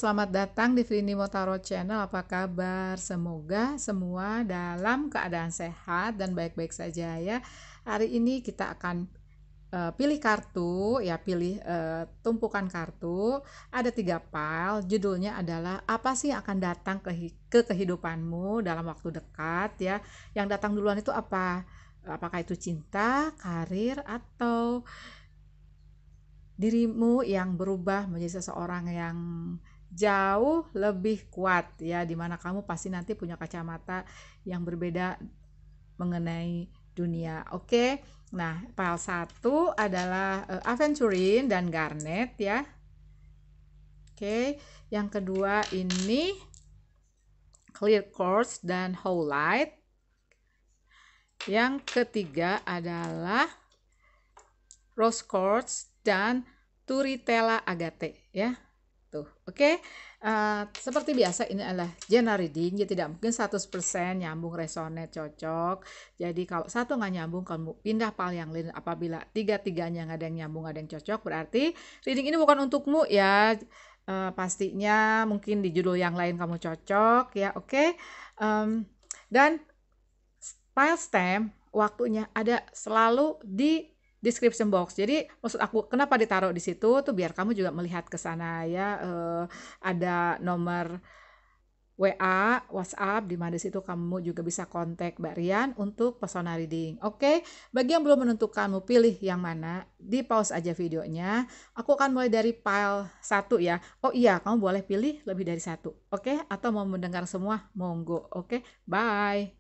selamat datang di Vrinimo Tarot Channel. Apa kabar? Semoga semua dalam keadaan sehat dan baik-baik saja ya. Hari ini kita akan pilih kartu ya, pilih tumpukan kartu. Ada 3 pile. Judulnya adalah apa sih yang akan datang ke kehidupanmu dalam waktu dekat ya. Yang datang duluan itu apa? Apakah itu cinta, karir, atau dirimu yang berubah menjadi seseorang yang jauh lebih kuat ya, dimana kamu pasti nanti punya kacamata yang berbeda mengenai dunia. Oke. Nah, file 1 adalah Aventurine dan Garnet ya. Oke. Yang kedua ini Clear Quartz dan Howlite. Yang ketiga adalah Rose Quartz dan Turritella Agate ya. Tuh, oke. Seperti biasa ini adalah general reading, jadi tidak mungkin 100% nyambung, resonate, cocok. Jadi kalau satu nggak nyambung, kamu pindah file yang lain. Apabila tiga-tiganya nggak ada yang nyambung, nggak ada yang cocok, berarti reading ini bukan untukmu ya. Pastinya mungkin di judul yang lain kamu cocok ya, oke. Dan file stamp waktunya ada selalu di description box. Jadi maksud aku kenapa ditaruh di situ tuh biar kamu juga melihat ke sana ya. Ada nomor WA, WhatsApp, di mana di situ kamu juga bisa kontak Mbak Rian untuk personal reading. Oke, bagi yang belum menentukan mau pilih yang mana, di pause aja videonya. Aku akan mulai dari file 1 ya. Oh iya, kamu boleh pilih lebih dari 1. Oke, atau mau mendengar semua, monggo. Oke, bye.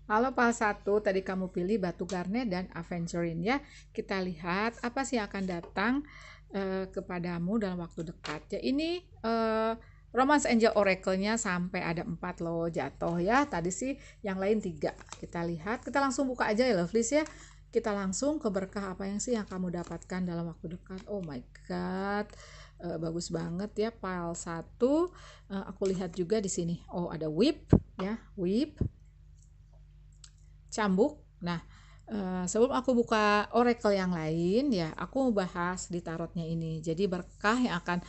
Halo file 1, tadi kamu pilih batu garnet dan aventurine ya. Kita lihat apa sih yang akan datang kepadamu dalam waktu dekat. Ya ini Romance Angel Oracle-nya sampai ada 4 loh jatuh ya. Tadi sih yang lain 3. Kita lihat, kita langsung buka aja ya lovelies ya. Kita langsung ke berkah apa yang sih yang kamu dapatkan dalam waktu dekat. Oh my god. Bagus banget ya file 1. Aku lihat juga di sini. Oh, ada whip ya, whip. Cambuk. Nah, sebelum aku buka oracle yang lain ya, aku mau bahas di tarotnya ini. Jadi berkah yang akan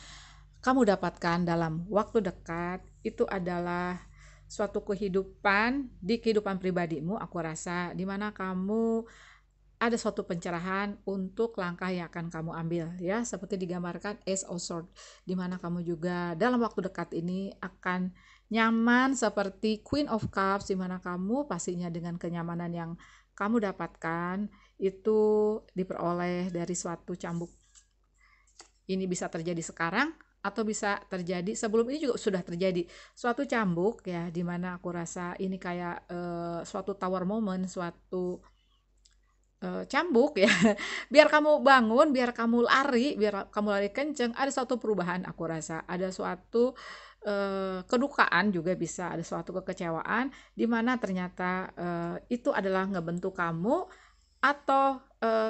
kamu dapatkan dalam waktu dekat itu adalah suatu kehidupan di kehidupan pribadimu, aku rasa di mana kamu ada suatu pencerahan untuk langkah yang akan kamu ambil ya, seperti digambarkan Ace of Swords, di mana kamu juga dalam waktu dekat ini akan nyaman seperti Queen of Cups, di mana kamu pastinya dengan kenyamanan yang kamu dapatkan itu diperoleh dari suatu cambuk. Ini bisa terjadi sekarang atau bisa terjadi sebelum ini juga sudah terjadi suatu cambuk ya, di mana aku rasa ini kayak suatu tower moment, suatu cambuk ya. Biar kamu bangun, biar kamu lari kenceng, ada suatu perubahan aku rasa. Ada suatu kedukaan juga bisa, ada suatu kekecewaan di mana ternyata itu adalah ngebentuk kamu atau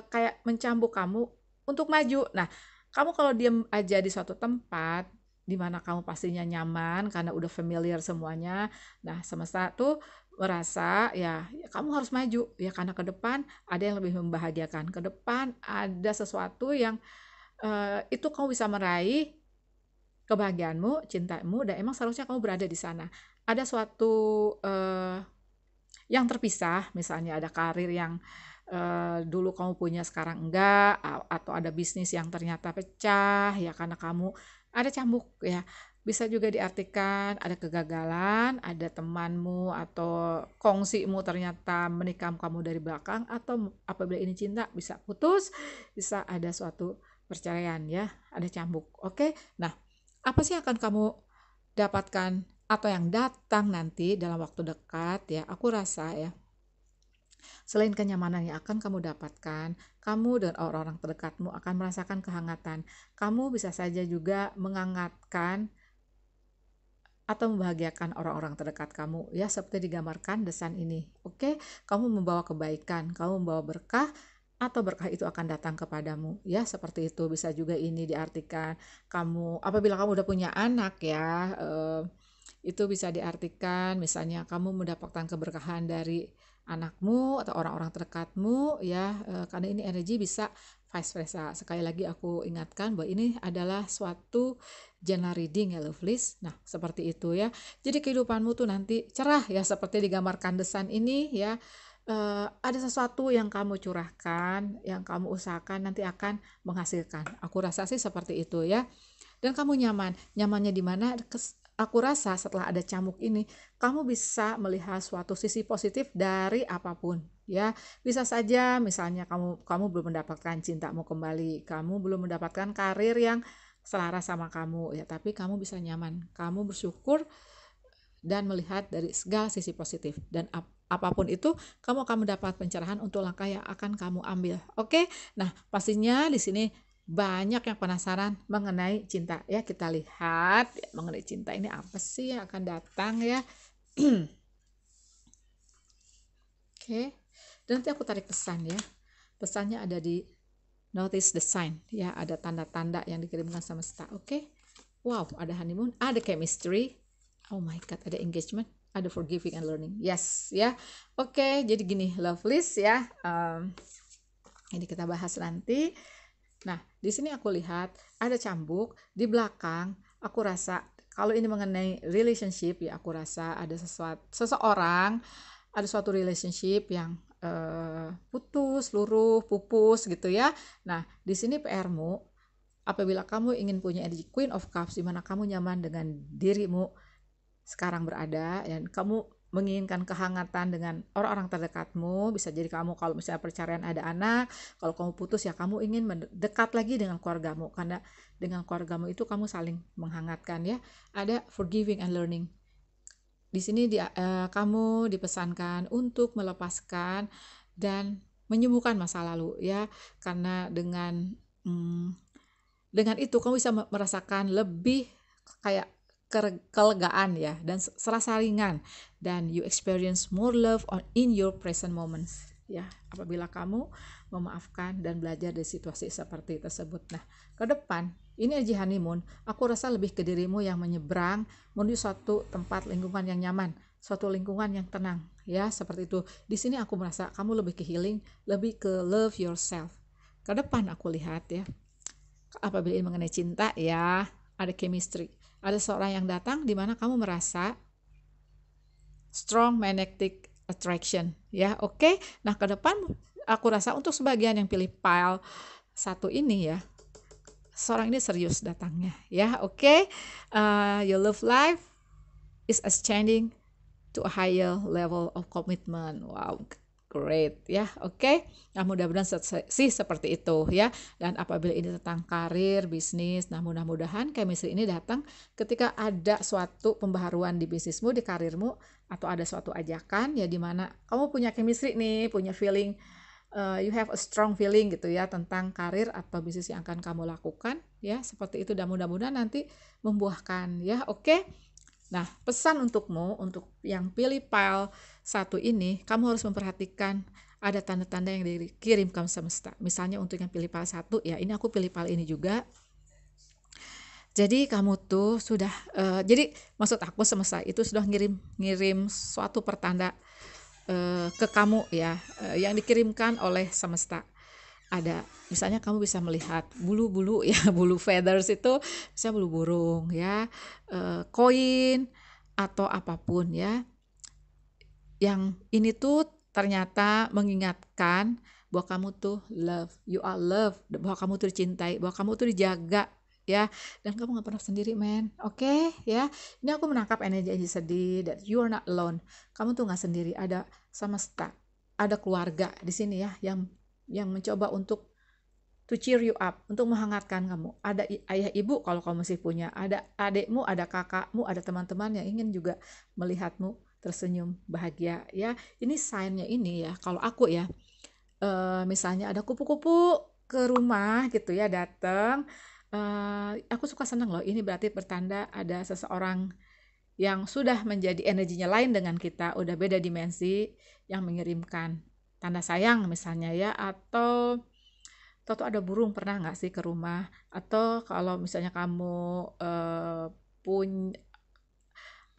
kayak mencambuk kamu untuk maju. Nah, kamu kalau diem aja di suatu tempat di mana kamu pastinya nyaman karena udah familiar semuanya. Nah, semesta tuh merasa ya kamu harus maju ya, karena ke depan ada yang lebih membahagiakan. Ke depan ada sesuatu yang itu kamu bisa meraih kebahagiaanmu, cintamu, dan emang seharusnya kamu berada di sana. Ada suatu yang terpisah, misalnya ada karir yang dulu kamu punya sekarang enggak, atau ada bisnis yang ternyata pecah ya karena kamu ada cambuk ya. Bisa juga diartikan ada kegagalan, ada temanmu atau kongsimu ternyata menikam kamu dari belakang, atau apabila ini cinta bisa putus, bisa ada suatu perceraian ya, ada cambuk. Oke. Nah, apa sih yang akan kamu dapatkan atau yang datang nanti dalam waktu dekat ya? Aku rasa ya, selain kenyamanan yang akan kamu dapatkan, kamu dan orang-orang terdekatmu akan merasakan kehangatan. Kamu bisa saja juga menghangatkan atau membahagiakan orang-orang terdekat kamu ya, seperti digambarkan desain ini. Oke, kamu membawa kebaikan, kamu membawa berkah, atau berkah itu akan datang kepadamu ya, seperti itu. Bisa juga ini diartikan kamu apabila kamu udah punya anak ya, itu bisa diartikan misalnya kamu mendapatkan keberkahan dari anakmu atau orang-orang terdekatmu ya, karena ini energi bisa vice versa. Sekali lagi aku ingatkan bahwa ini adalah suatu general reading ya lovelies. Nah seperti itu ya, jadi kehidupanmu tuh nanti cerah ya, seperti digambarkan desain ini ya. Ada sesuatu yang kamu curahkan, yang kamu usahakan nanti akan menghasilkan. Aku rasa sih seperti itu ya. Dan kamu nyaman. Nyamannya di mana? Aku rasa setelah ada cambuk ini, kamu bisa melihat suatu sisi positif dari apapun. Ya, bisa saja misalnya kamu belum mendapatkan cintamu kembali, kamu belum mendapatkan karir yang selaras sama kamu ya, tapi kamu bisa nyaman. Kamu bersyukur dan melihat dari segala sisi positif, dan apapun itu kamu akan mendapat pencerahan untuk langkah yang akan kamu ambil. Oke. Nah, pastinya di sini banyak yang penasaran mengenai cinta ya. Kita lihat ya, mengenai cinta ini apa sih yang akan datang ya. Oke. Dan nanti aku tarik pesan ya. Pesannya ada di notice the sign ya, ada tanda-tanda yang dikirimkan semesta. Oke. Wow, ada honeymoon, ada chemistry. Oh my god, ada engagement, ada forgiving and learning. Yes ya. Oke, jadi gini lovelies ya. Ini kita bahas nanti. Nah, di sini aku lihat ada cambuk di belakang. Aku rasa kalau ini mengenai relationship ya, aku rasa ada seseorang, ada suatu relationship yang putus, luruh, pupus gitu ya. Nah, di sini PR-mu, apabila kamu ingin punya energi Queen of Cups, di mana kamu nyaman dengan dirimu sekarang berada, dan kamu menginginkan kehangatan dengan orang-orang terdekatmu. Bisa jadi kamu kalau misalnya perceraian ada anak, kalau kamu putus ya kamu ingin mendekat lagi dengan keluargamu, karena dengan keluargamu itu kamu saling menghangatkan ya. Ada forgiving and learning. Di sini kamu dipesankan untuk melepaskan dan menyembuhkan masa lalu ya, karena dengan itu kamu bisa merasakan lebih kayak kelegaan ya, dan serasa ringan, dan you experience more love in your present moments ya, apabila kamu memaafkan dan belajar dari situasi seperti tersebut. Nah, ke depan ini aja honeymoon, aku rasa lebih ke dirimu yang menyeberang menuju suatu tempat lingkungan yang nyaman, suatu lingkungan yang tenang ya, seperti itu. Di sini aku merasa kamu lebih ke healing, lebih ke love yourself. Ke depan aku lihat ya, apabila ini mengenai cinta ya, ada chemistry. Ada seorang yang datang di mana kamu merasa strong magnetic attraction ya. Oke. Nah, ke depan aku rasa untuk sebagian yang pilih pile 1 ini ya, seorang ini serius datangnya ya. Oke. Your love life is ascending to a higher level of commitment. Wow, great ya. Oke. Nah, mudah-mudahan sih seperti itu ya. Dan apabila ini tentang karir, bisnis, nah mudah-mudahan chemistry ini datang ketika ada suatu pembaharuan di bisnismu, di karirmu, atau ada suatu ajakan ya, di mana kamu punya chemistry nih, punya feeling, you have a strong feeling gitu ya tentang karir atau bisnis yang akan kamu lakukan ya, seperti itu, dan mudah-mudahan nanti membuahkan ya. Oke. Nah, pesan untukmu, untuk yang pilih pile 1 ini, kamu harus memperhatikan ada tanda-tanda yang dikirimkan semesta. Misalnya untuk yang pilih pile 1 ya, ini aku pilih pile ini juga. Jadi kamu tuh sudah, jadi maksud aku semesta itu sudah ngirim suatu pertanda ke kamu ya, yang dikirimkan oleh semesta. Ada misalnya kamu bisa melihat bulu-bulu ya, bulu feathers itu bisa bulu burung ya, koin atau apapun ya, yang ini tuh ternyata mengingatkan bahwa kamu tuh love, you are love, bahwa kamu tuh dicintai, bahwa kamu tuh dijaga ya, dan kamu gak pernah sendiri men. Oke ya, ini aku menangkap energi sedih, that you are not alone. Kamu tuh gak sendiri, ada semesta, ada keluarga di sini ya, yang mencoba untuk to cheer you up, untuk menghangatkan kamu. Ada ayah ibu kalau kamu masih punya, ada adikmu, ada kakakmu, ada teman-teman yang ingin juga melihatmu tersenyum bahagia ya. Ini sign-nya ini ya, kalau aku ya, misalnya ada kupu-kupu ke rumah gitu ya datang, aku suka senang loh, ini berarti pertanda ada seseorang yang sudah menjadi energinya lain dengan kita, udah beda dimensi, yang mengirimkan tanda sayang misalnya ya, atau ada burung pernah nggak sih ke rumah, atau kalau misalnya kamu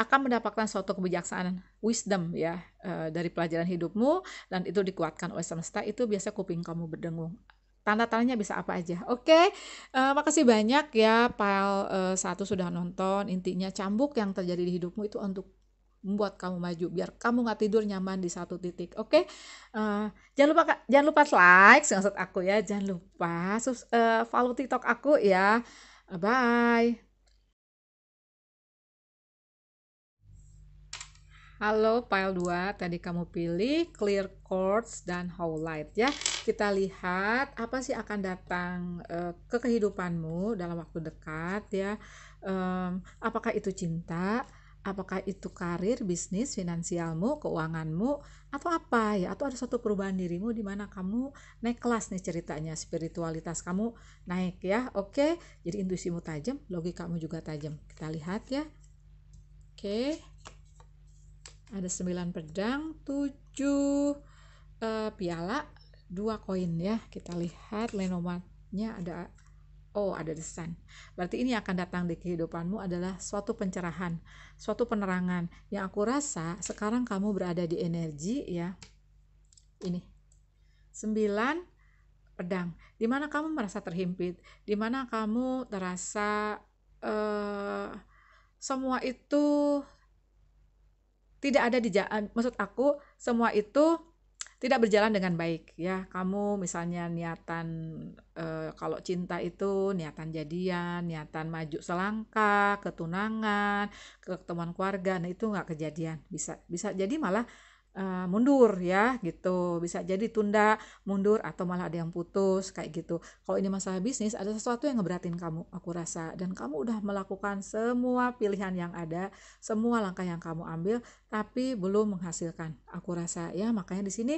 akan mendapatkan suatu kebijaksanaan, wisdom ya, dari pelajaran hidupmu, dan itu dikuatkan oleh semesta. Itu biasa kuping kamu berdengung. Tanda-tandanya bisa apa aja. Oke, makasih banyak ya Pile 1 sudah nonton. Intinya cambuk yang terjadi di hidupmu itu untuk membuat kamu maju, biar kamu nggak tidur nyaman di satu titik. Oke. Jangan lupa like maksud aku ya, jangan lupa follow TikTok aku ya. Bye. Halo Pile 2, tadi kamu pilih Clear Quartz dan Whole Light ya. Kita lihat apa sih akan datang ke kehidupanmu dalam waktu dekat ya. Apakah itu cinta, apakah itu karir, bisnis, finansialmu, keuanganmu, atau apa ya, atau ada suatu perubahan dirimu di mana kamu naik kelas nih ceritanya, spiritualitas kamu naik ya. Oke, jadi intuisimu tajam, logikamu juga tajam. Kita lihat ya. Oke. Ada 9 pedang, 7 piala, 2 koin ya. Kita lihat Lenormandnya ada, ada The Sun. Berarti ini akan datang di kehidupanmu adalah suatu pencerahan, suatu penerangan. Yang aku rasa sekarang kamu berada di energi ya. Ini 9 pedang. Dimana kamu merasa terhimpit, dimana kamu terasa semua itu tidak ada di jalan, maksud aku semua itu tidak berjalan dengan baik ya. Kamu misalnya niatan kalau cinta itu niatan jadian, niatan maju selangkah, ketunangan, ketemuan keluarga, nah itu nggak kejadian. Bisa jadi malah mundur ya gitu, bisa jadi tunda, mundur, atau malah ada yang putus kayak gitu. Kalau ini masalah bisnis, ada sesuatu yang ngeberatin kamu, aku rasa, dan kamu udah melakukan semua pilihan yang ada, semua langkah yang kamu ambil, tapi belum menghasilkan, aku rasa ya. Makanya di sini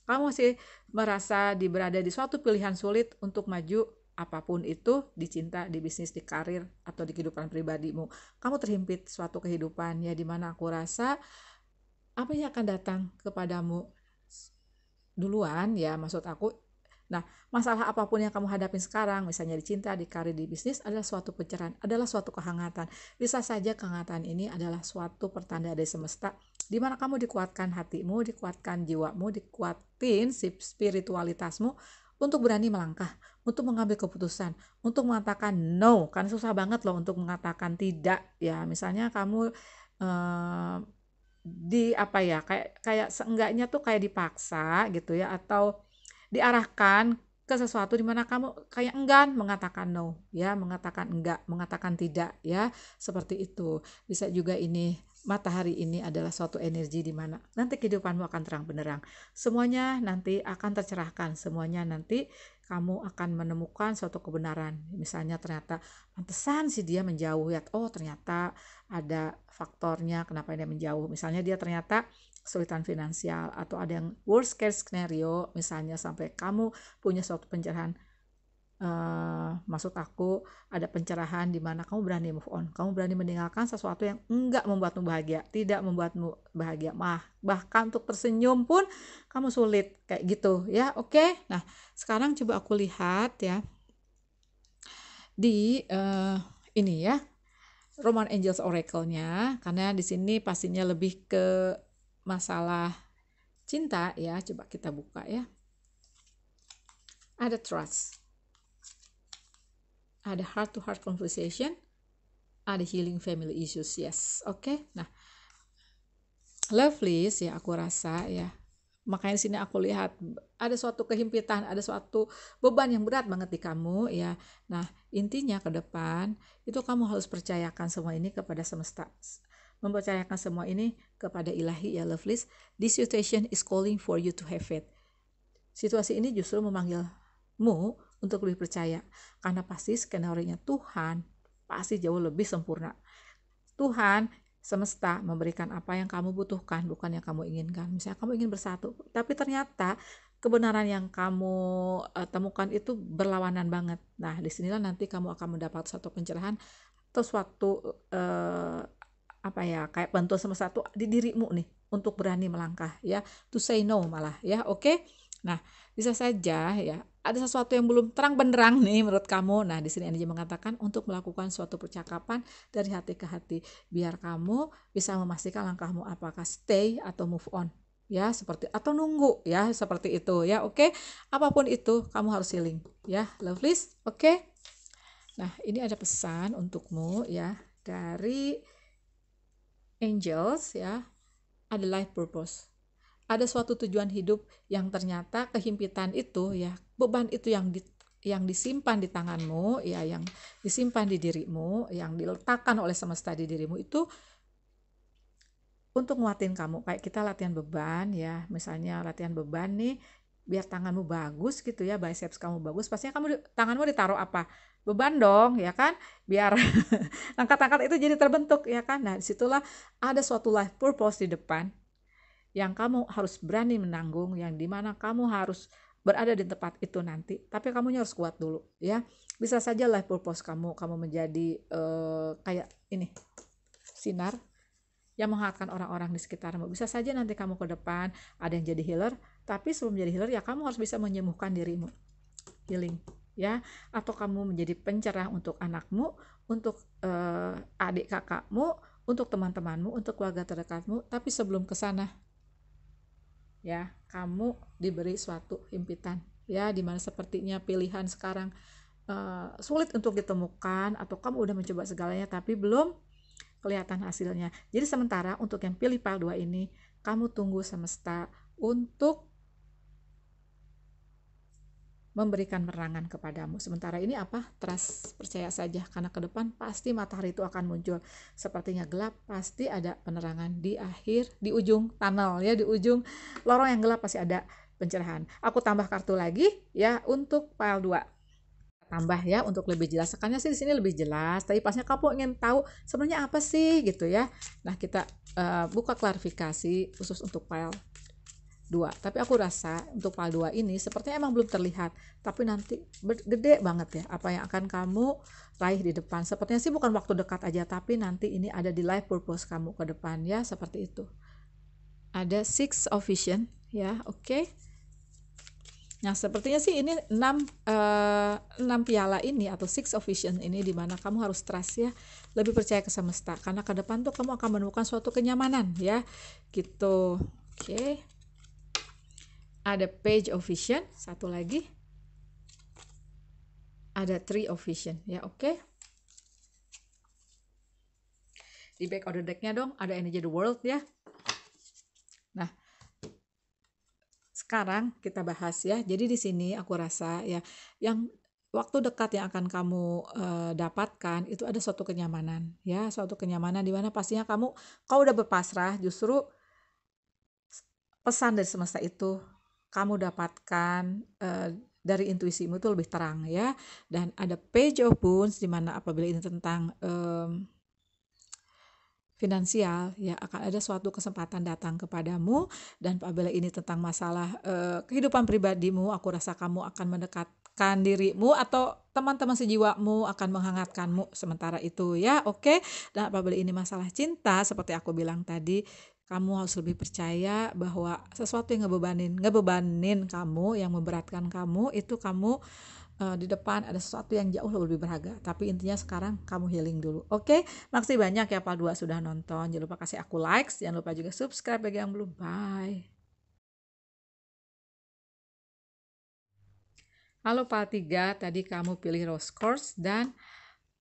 kamu masih merasa berada di suatu pilihan sulit untuk maju, apapun itu, di cinta, di bisnis, di karir, atau di kehidupan pribadimu. Kamu terhimpit suatu kehidupan ya, dimana aku rasa apa yang akan datang kepadamu duluan ya, maksud aku. Nah, masalah apapun yang kamu hadapin sekarang, misalnya di cinta, di karir, di bisnis, adalah suatu pencerahan, adalah suatu kehangatan. Bisa saja kehangatan ini adalah suatu pertanda dari semesta, di mana kamu dikuatkan hatimu, dikuatkan jiwamu, dikuatin spiritualitasmu untuk berani melangkah, untuk mengambil keputusan, untuk mengatakan no, karena susah banget loh untuk mengatakan tidak ya. Misalnya kamu di apa ya, kayak seenggaknya tuh kayak dipaksa gitu ya, atau diarahkan ke sesuatu di mana kamu kayak enggan mengatakan no ya, mengatakan enggak, mengatakan tidak ya, seperti itu. Bisa juga ini matahari ini adalah suatu energi di mana nanti kehidupanmu akan terang benderang, semuanya nanti akan tercerahkan, semuanya nanti kamu akan menemukan suatu kebenaran. Misalnya ternyata pantesan sih dia menjauh ya, oh ternyata ada faktornya kenapa dia menjauh. Misalnya dia ternyata kesulitan finansial, atau ada yang worst case scenario, misalnya sampai kamu punya suatu pencerahan. Maksud aku ada pencerahan di mana kamu berani move on, kamu berani meninggalkan sesuatu yang enggak membuatmu bahagia, tidak membuatmu bahagia, bahkan untuk tersenyum pun kamu sulit kayak gitu ya. Oke. Nah, sekarang coba aku lihat ya di ini ya, Roman Angels Oracle-nya, karena di sini pastinya lebih ke masalah cinta ya. Coba kita buka ya. Ada trust, ada heart to heart conversation, ada healing family issues. Yes, oke. Nah, lovely ya, aku rasa ya. Makanya di sini aku lihat ada suatu kehimpitan, ada suatu beban yang berat banget di kamu ya. Nah, intinya ke depan itu kamu harus percayakan semua ini kepada semesta, mempercayakan semua ini kepada ilahi ya, lovelies. This situation is calling for you to have faith. Situasi ini justru memanggilmu untuk lebih percaya, karena pasti skenario-nya Tuhan pasti jauh lebih sempurna. Tuhan semesta memberikan apa yang kamu butuhkan, bukan yang kamu inginkan. Misalnya kamu ingin bersatu, tapi ternyata kebenaran yang kamu temukan itu berlawanan banget. Nah, disinilah nanti kamu akan mendapat suatu pencerahan atau suatu apa ya, kayak bantuan semesta tuh di dirimu nih untuk berani melangkah ya, to say no malah ya. Oke. Nah, bisa saja ya ada sesuatu yang belum terang benderang nih menurut kamu. Nah, di sini energi mengatakan untuk melakukan suatu percakapan dari hati ke hati biar kamu bisa memastikan langkahmu apakah stay atau move on. Ya, seperti atau nunggu ya, seperti itu ya. Oke. Apapun itu kamu harus healing ya, lovelies. Oke. Nah, ini ada pesan untukmu ya dari angels ya. Ada life purpose. Ada suatu tujuan hidup yang ternyata kehimpitan itu ya, beban itu yang disimpan di tanganmu ya, yang disimpan di dirimu, yang diletakkan oleh semesta di dirimu itu untuk nguatin kamu. Kayak kita latihan beban ya, misalnya latihan beban nih biar tanganmu bagus gitu ya, biceps kamu bagus, pastinya tanganmu ditaruh apa? Beban dong ya kan, biar angkat-angkat itu jadi terbentuk ya kan. Nah, disitulah ada suatu life purpose di depan yang kamu harus berani menanggung, yang dimana kamu harus berada di tempat itu nanti, tapi kamunya harus kuat dulu ya. Bisa saja life purpose kamu menjadi kayak ini, sinar yang menghangatkan orang-orang di sekitarmu. Bisa saja nanti kamu ke depan ada yang jadi healer, tapi sebelum jadi healer ya kamu harus bisa menyembuhkan dirimu, healing ya. Atau kamu menjadi pencerah untuk anakmu, untuk adik kakakmu, untuk teman-temanmu, untuk keluarga terdekatmu. Tapi sebelum ke sana ya, kamu diberi suatu himpitan ya, dimana sepertinya pilihan sekarang sulit untuk ditemukan, atau kamu udah mencoba segalanya tapi belum kelihatan hasilnya. Jadi sementara untuk yang pilih PAL 2 ini, kamu tunggu semesta untuk memberikan penerangan kepadamu. Sementara ini apa? Trust, percaya saja, karena ke depan pasti matahari itu akan muncul. Sepertinya gelap, pasti ada penerangan di akhir, di ujung tunnel ya, di ujung lorong yang gelap pasti ada pencerahan. Aku tambah kartu lagi ya untuk file 2. Tambah ya untuk lebih jelas. Sekarang sih di sini lebih jelas, tapi pasnya kamu ingin tahu sebenarnya apa sih gitu ya. Nah, kita buka klarifikasi khusus untuk file 2. Tapi aku rasa untuk PAL 2 ini sepertinya emang belum terlihat, tapi nanti gede banget ya apa yang akan kamu raih di depan. Sepertinya sih bukan waktu dekat aja, tapi nanti ini ada di life purpose kamu ke depan ya, seperti itu. Ada Six of Vision ya, oke. Nah, sepertinya sih ini 6 piala ini atau Six of Vision ini dimana kamu harus trust ya, lebih percaya ke semesta, karena ke depan tuh kamu akan menemukan suatu kenyamanan ya, gitu. Oke. Ada Page of Vision, satu lagi. Ada Tree of Vision, ya oke. Di back of the deck-nya dong, ada Energy the World ya. Nah, sekarang kita bahas ya. Jadi di sini aku rasa ya, yang waktu dekat yang akan kamu dapatkan itu ada suatu kenyamanan ya, suatu kenyamanan di mana pastinya kau udah berpasrah, justru pesan dari semesta itu kamu dapatkan dari intuisimu itu lebih terang ya. Dan ada Page of Wands di mana apabila ini tentang finansial ya, akan ada suatu kesempatan datang kepadamu. Dan apabila ini tentang masalah kehidupan pribadimu, aku rasa kamu akan mendekatkan dirimu atau teman-teman sejiwamu akan menghangatkanmu sementara itu ya, oke. Dan apabila ini masalah cinta, seperti aku bilang tadi, kamu harus lebih percaya bahwa sesuatu yang ngebebanin kamu, yang memberatkan kamu, itu kamu di depan ada sesuatu yang jauh lebih berharga. Tapi intinya sekarang kamu healing dulu. Oke, makasih banyak ya Pak 2 sudah nonton. Jangan lupa kasih aku likes, jangan lupa juga subscribe bagi yang belum. Bye. Halo Pak 3, tadi kamu pilih Rose Quartz dan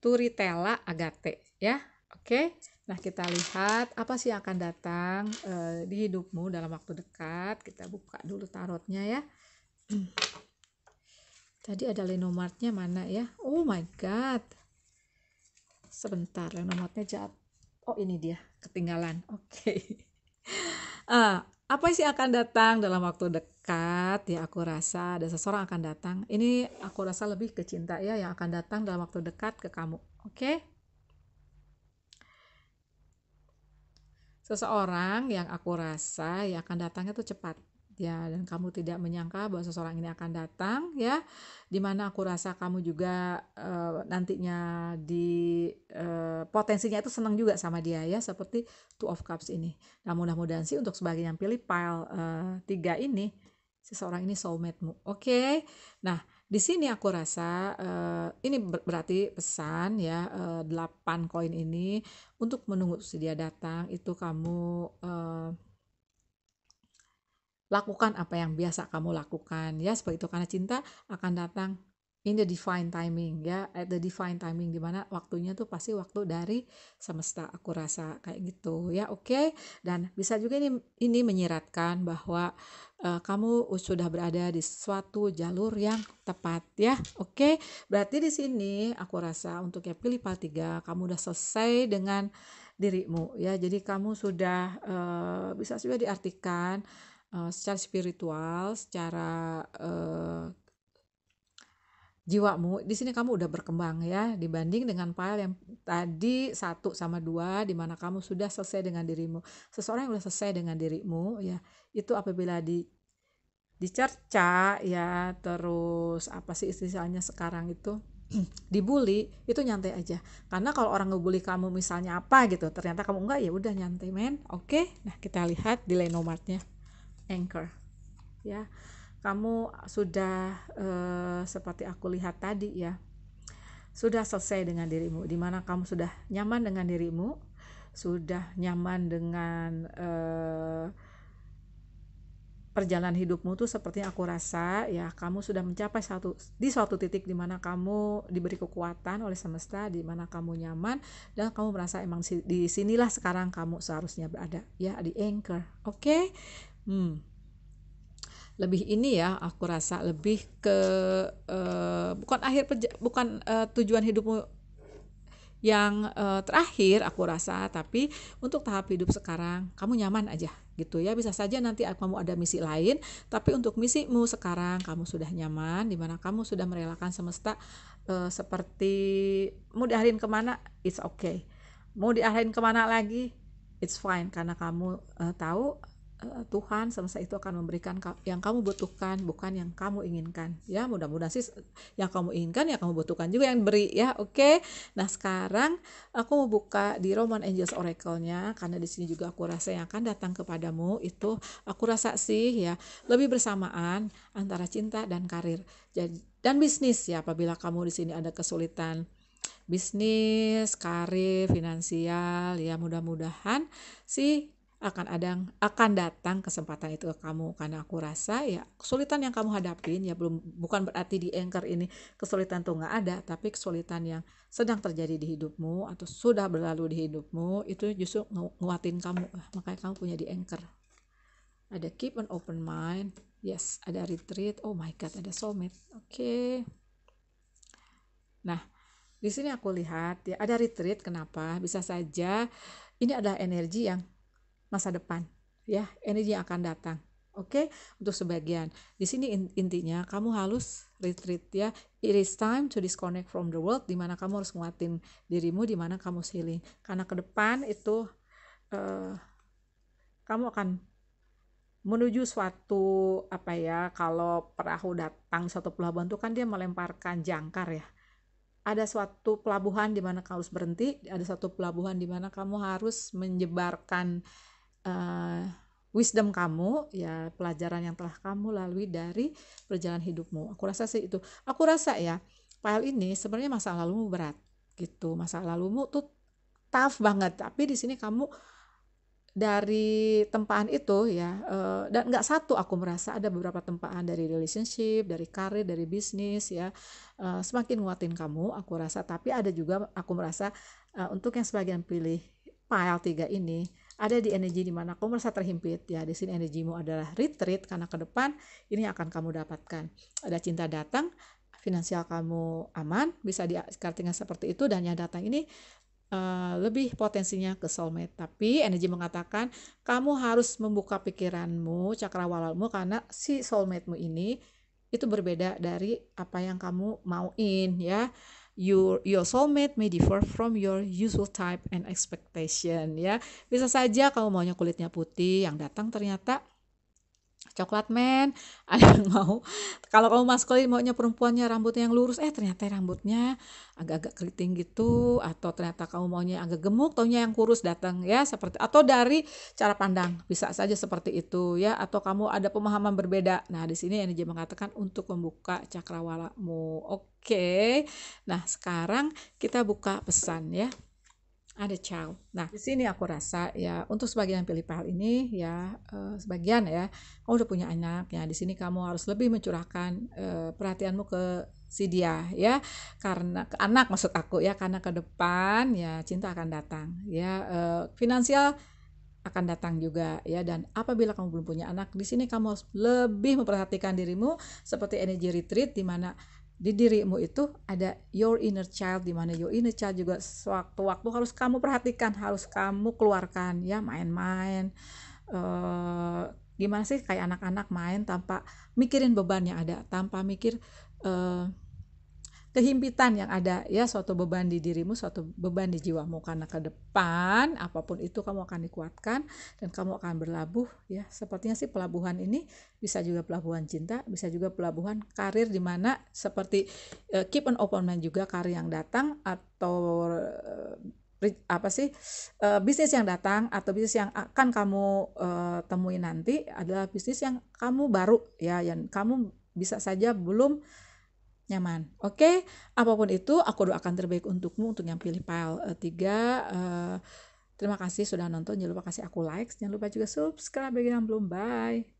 Turritella Agate ya. Oke. Nah, kita lihat apa sih yang akan datang di hidupmu dalam waktu dekat. Kita buka dulu tarotnya ya. Tadi ada Lenormandnya mana ya? Oh my god. Sebentar, Lenormandnya jatuh. Oh, ini dia, ketinggalan. Oke. Apa sih akan datang dalam waktu dekat? Ya, aku rasa ada seseorang akan datang. Ini aku rasa lebih ke cinta ya, yang akan datang dalam waktu dekat ke kamu. Oke? Seseorang yang aku rasa yang akan datangnya tuh cepat. Ya, dan kamu tidak menyangka bahwa seseorang ini akan datang ya, dimana aku rasa kamu juga nantinya di potensinya itu senang juga sama dia ya, seperti Two of Cups ini. Nah, mudah-mudahan sih untuk sebagian yang pilih pile 3 ini seseorang ini soulmate-mu. Oke. Nah, di sini aku rasa ini berarti pesan ya, 8 koin ini untuk menunggu dia datang itu kamu lakukan apa yang biasa kamu lakukan ya, seperti itu, karena cinta akan datang in the divine timing ya, at the divine timing, dimana waktunya tuh pasti waktu dari semesta, aku rasa kayak gitu ya. Oke. Dan bisa juga ini menyiratkan bahwa kamu sudah berada di suatu jalur yang tepat ya. Oke. Berarti di sini aku rasa untuk yang pilih part 3 kamu udah selesai dengan dirimu ya, jadi kamu sudah bisa juga diartikan secara spiritual, secara jiwamu di sini kamu udah berkembang ya, dibanding dengan file yang tadi 1 sama 2 di mana kamu sudah selesai dengan dirimu. Seseorang yang udah selesai dengan dirimu ya, itu apabila dicerca ya, terus apa sih istilahnya sekarang itu, dibully, itu nyantai aja. Karena kalau orang ngebully kamu misalnya apa gitu, ternyata kamu enggak, ya udah nyantai men. Oke. Nah, kita lihat di Lenormand-nya Anchor ya. Kamu sudah seperti aku lihat tadi ya, sudah selesai dengan dirimu, dimana kamu sudah nyaman dengan dirimu, sudah nyaman dengan perjalanan hidupmu tuh, seperti aku rasa ya, kamu sudah mencapai di suatu titik di mana kamu diberi kekuatan oleh semesta, di mana kamu nyaman dan kamu merasa emang di sinilah sekarang kamu seharusnya berada ya, di Anchor. Oke. Lebih ini ya, aku rasa lebih ke bukan tujuan hidupmu yang terakhir aku rasa, tapi untuk tahap hidup sekarang kamu nyaman aja gitu ya. Bisa saja nanti kamu ada misi lain, tapi untuk misimu sekarang kamu sudah nyaman, dimana kamu sudah merelakan semesta, seperti mau diarahin kemana it's okay, mau diarahin kemana lagi it's fine, karena kamu tahu Tuhan semesta itu akan memberikan yang kamu butuhkan, bukan yang kamu inginkan ya. Mudah-mudahan sih yang kamu inginkan, yang kamu butuhkan juga yang beri ya. Oke. Nah, sekarang aku mau buka di Roman Angels Oracle-nya, karena di sini juga aku rasa yang akan datang kepadamu itu aku rasa sih ya lebih bersamaan antara cinta dan karir. Jadi dan bisnis ya, apabila kamu di sini ada kesulitan bisnis, karir, finansial ya, mudah-mudahan sih akan datang kesempatan itu ke kamu, karena aku rasa ya kesulitan yang kamu hadapin ya bukan berarti di Anchor ini kesulitan tuh nggak ada, tapi kesulitan yang sedang terjadi di hidupmu atau sudah berlalu di hidupmu itu justru nguatin kamu, makanya kamu punya di Anchor. Ada keep an open mind, yes, ada retreat, oh my god, ada soulmate. Oke. Nah, di sini aku lihat ya ada retreat. Kenapa? Bisa saja ini adalah energi yang masa depan ya, energi yang akan datang. Oke. Untuk sebagian di sini intinya kamu harus retreat ya, it is time to disconnect from the world, dimana kamu harus nguatin dirimu, dimana kamu healing, karena ke depan itu kamu akan menuju suatu apa ya, kalau perahu datang suatu pelabuhan itu kan dia melemparkan jangkar ya, ada suatu pelabuhan di mana kamu harus berhenti, ada suatu pelabuhan di mana kamu harus menyebarkan wisdom kamu ya, pelajaran yang telah kamu lalui dari perjalanan hidupmu. Aku rasa sih itu. Aku rasa ya file ini sebenarnya masa lalumu berat gitu, masa lalumu tuh tough banget, tapi di sini kamu dari tempaan itu ya, dan nggak satu, aku merasa ada beberapa tempaan dari relationship, dari karir, dari bisnis ya, semakin nguatin kamu aku rasa. Tapi ada juga aku merasa untuk yang sebagian pilih pile 3 ini ada di energi di mana kamu merasa terhimpit ya. Di sini energimu adalah retreat, karena ke depan ini akan kamu dapatkan. Ada cinta datang, finansial kamu aman, bisa diartikan seperti itu, dan yang datang ini lebih potensinya ke soulmate. Tapi energi mengatakan kamu harus membuka pikiranmu, cakrawalamu, karena si soulmate-mu ini itu berbeda dari apa yang kamu mauin ya. Your soulmate may differ from your usual type and expectation ya. Bisa saja kamu maunya kulitnya putih, yang datang ternyata coklat man, ada yang mau kalau kamu maskulin maunya perempuannya rambutnya yang lurus, ternyata rambutnya agak-agak keriting gitu, atau ternyata kamu maunya agak gemuk, taunya yang kurus datang ya, seperti atau dari cara pandang bisa saja seperti itu ya, atau kamu ada pemahaman berbeda. Nah, di sini energi mengatakan untuk membuka cakrawalamu. Oke. Nah, sekarang kita buka pesan ya. Ada child. Nah, di sini aku rasa ya untuk sebagian pilih PL ini ya sebagian ya kamu udah punya anak ya, di sini kamu harus lebih mencurahkan perhatianmu ke si dia ya, karena ke anak maksud aku ya, karena ke depan ya cinta akan datang ya, finansial akan datang juga ya, dan apabila kamu belum punya anak di sini kamu harus lebih memperhatikan dirimu seperti energi retreat, di mana di dirimu itu ada your inner child, di mana your inner child juga sewaktu-waktu harus kamu perhatikan, harus kamu keluarkan ya, main-main gimana sih kayak anak-anak main tanpa mikirin beban yang ada, tanpa mikir kehimpitan yang ada ya, suatu beban di dirimu, suatu beban di jiwamu, karena ke depan apapun itu kamu akan dikuatkan dan kamu akan berlabuh ya. Sepertinya sih pelabuhan ini bisa juga pelabuhan cinta, bisa juga pelabuhan karir, di mana seperti keep an open mind juga karir yang datang, atau bisnis yang datang atau bisnis yang akan kamu temui nanti adalah bisnis yang kamu baru ya, yang kamu bisa saja belum nyaman. Oke, apapun itu aku doakan terbaik untukmu, untuk yang pilih file 3. Terima kasih sudah nonton, jangan lupa kasih aku like, jangan lupa juga subscribe bagi yang belum. Bye.